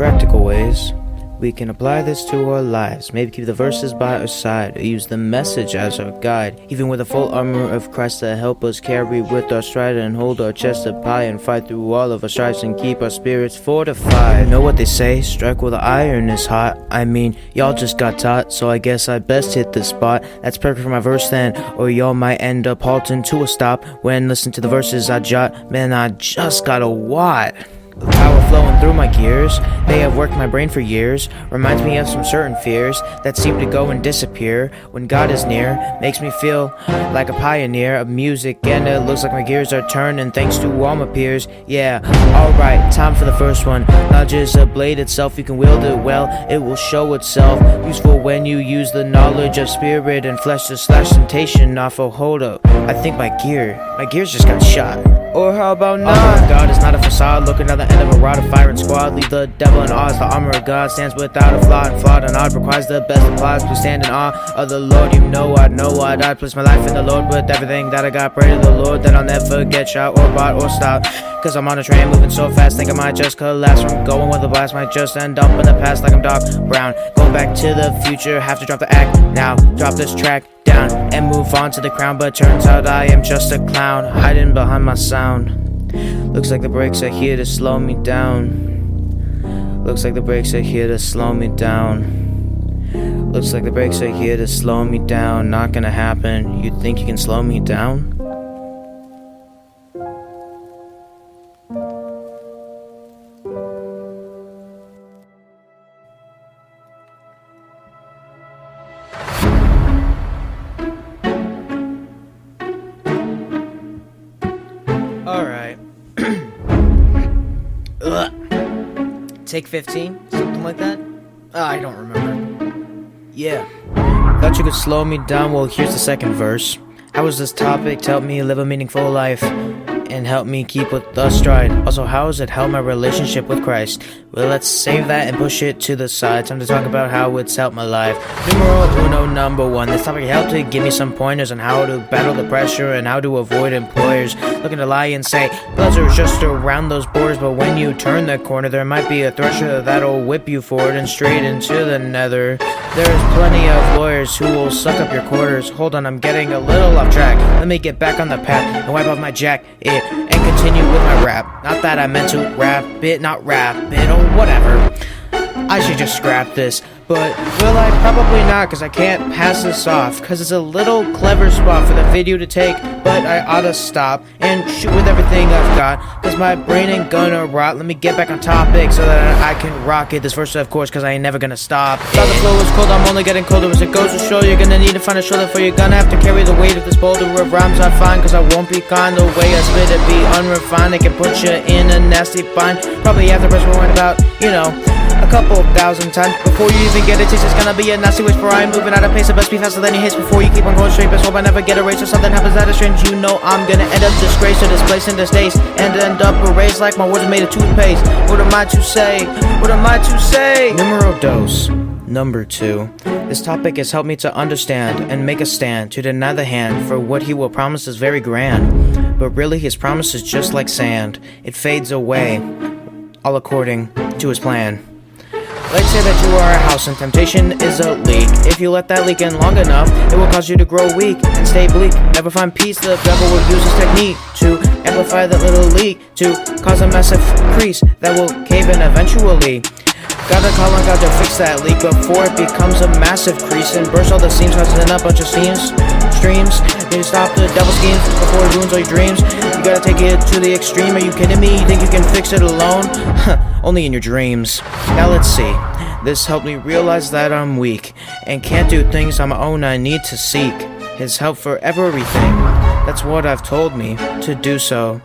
practical ways we can apply this to our lives. Maybe keep the verses by our side, or use the message as our guide, even with the full armor of Christ to help us carry with our stride and hold our chest up high and fight through all of our strifes and keep our spirits fortified. Know what they say, strike while the iron is hot. I mean, y'all just got taught, so I guess I best hit this spot. That's perfect for my verse then, or y'all might end up halting to a stop when listening to the verses I jot. Man, I just got a watt of power flowing through my gears. They have worked my brain for years. Reminds me of some certain fears that seem to go and disappear when God is near. Makes me feel like a pioneer of music, and it looks like my gears are turning thanks to all my peers. Yeah, alright, time for the first one. Not just a blade itself, you can wield it well. It will show itself useful when you use the knowledge of spirit and flesh to slash temptation off. Oh, hold up, I think my gears just got shot. Or how about not? God is not a facade, looking at the end of a rod of fire and squad. Leave the devil in awe as the armor of God stands without a flaw, and flawed and odd requires the best applies. Please stand in awe of the Lord. You know I'd place my life in the Lord with everything that I got. Pray to the Lord that I'll never get shot or bought or stopped, cause I'm on a train moving so fast, think I might just collapse from going with a blast. Might just end up in the past like I'm Doc Brown, going back to the future. Have to drop the act now, drop this track down and move on to the crown, but turns out I am just a clown hiding behind my sound. Looks like the brakes are here to slow me down. Looks like the brakes are here to slow me down. Looks like the brakes are here to slow me down. Not gonna happen. You think you can slow me down? Alright. Take 15? Something like that? I don't remember. Yeah. Thought you could slow me down? Well, here's the second verse. How is this topic to help me live a meaningful life and help me keep with the stride? Also, how has it helped my relationship with Christ? Well, let's save that and push it to the side. Time to talk about how it's helped my life. Numero uno, number one. This topic helped to give me some pointers on how to battle the pressure and how to avoid employers looking to lie and say pleasure is just around those borders. But when you turn the corner, there might be a thresher that'll whip you forward and straight into the nether. There's plenty of lawyers who will suck up your quarters. Hold on, I'm getting a little off track. Let me get back on the path and wipe off my jacket and continue with my rap. Not that I meant to rap it, not rap it, or whatever. I should just scrap this, but will I? Probably not, cause I can't pass this off, cause it's a little clever spot for the video to take, but I oughta stop and shoot with everything I've got, cause my brain ain't gonna rot. Let me get back on topic so that I can rock it. This verse, of course, cause I ain't never gonna stop. Thought the flow was cold, I'm only getting colder as it goes to show. You're gonna need to find a shoulder, for you're gonna have to carry the weight of this boulder of rhymes I find, cause I won't be kind. The way I spit it be unrefined, it can put you in a nasty bind. Probably have the press rewind about, a couple thousand times before you even get it. It's just gonna be a nasty waste, for I'm moving at a pace that best be faster than your hits before you keep on going straight. Best hope I never get erased or something happens that is strange. You know I'm gonna end up disgraced or displaced in this days and end up erased like my words are made of toothpaste. What am I to say? What am I to say? Numero dos. Number 2. This topic has helped me to understand and make a stand to deny the hand, for what he will promise is very grand, but really his promise is just like sand. It fades away, all according to his plan. Let's say that you are a house and temptation is a leak. If you let that leak in long enough, it will cause you to grow weak and stay bleak. Never find peace, the devil will use his technique to amplify that little leak, to cause a massive crease that will cave in eventually. Gotta call on God to fix that leak before it becomes a massive crease and bursts all the seams, causing a bunch of streams. Need to stop the devil schemes before it ruins all your dreams. You gotta take it to the extreme. Are you kidding me? You think you can fix it alone? Only in your dreams. Now let's see. This helped me realize that I'm weak and can't do things on my own. I need to seek his help for everything. That's what I've told me to do, so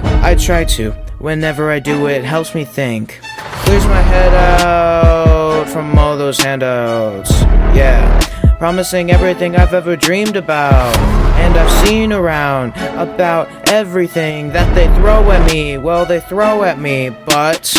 I try to. Whenever I do, it helps me think. Clears my head out from all those handouts. Yeah, promising everything I've ever dreamed about and I've seen around, about everything that they throw at me. Well, they throw at me, but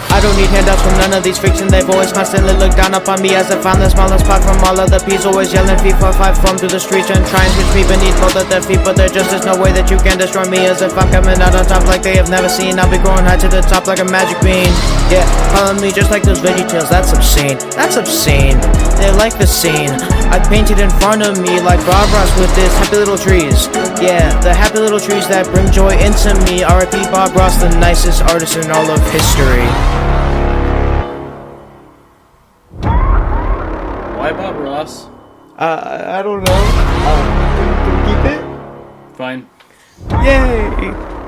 I don't need handouts from none of these freaks, and they've always constantly looked down upon me as I found the smallest pot from all of the peas. Always yelling FIFA 5 foam through the streets and trying to switch me beneath both of their feet, but there just is no way that you can destroy me. As if I'm coming out on top like they have never seen. I'll be growing high to the top like a magic bean. Yeah, calling me just like those VeggieTales. That's obscene. That's obscene. They like the scene I painted in front of me like Bob Ross with his happy little trees. Yeah, the happy little trees that bring joy into me. R.I.P. Bob Ross, the nicest artist in all of history. Why Bob Ross? I don't know. Can we keep it? Fine. Yay!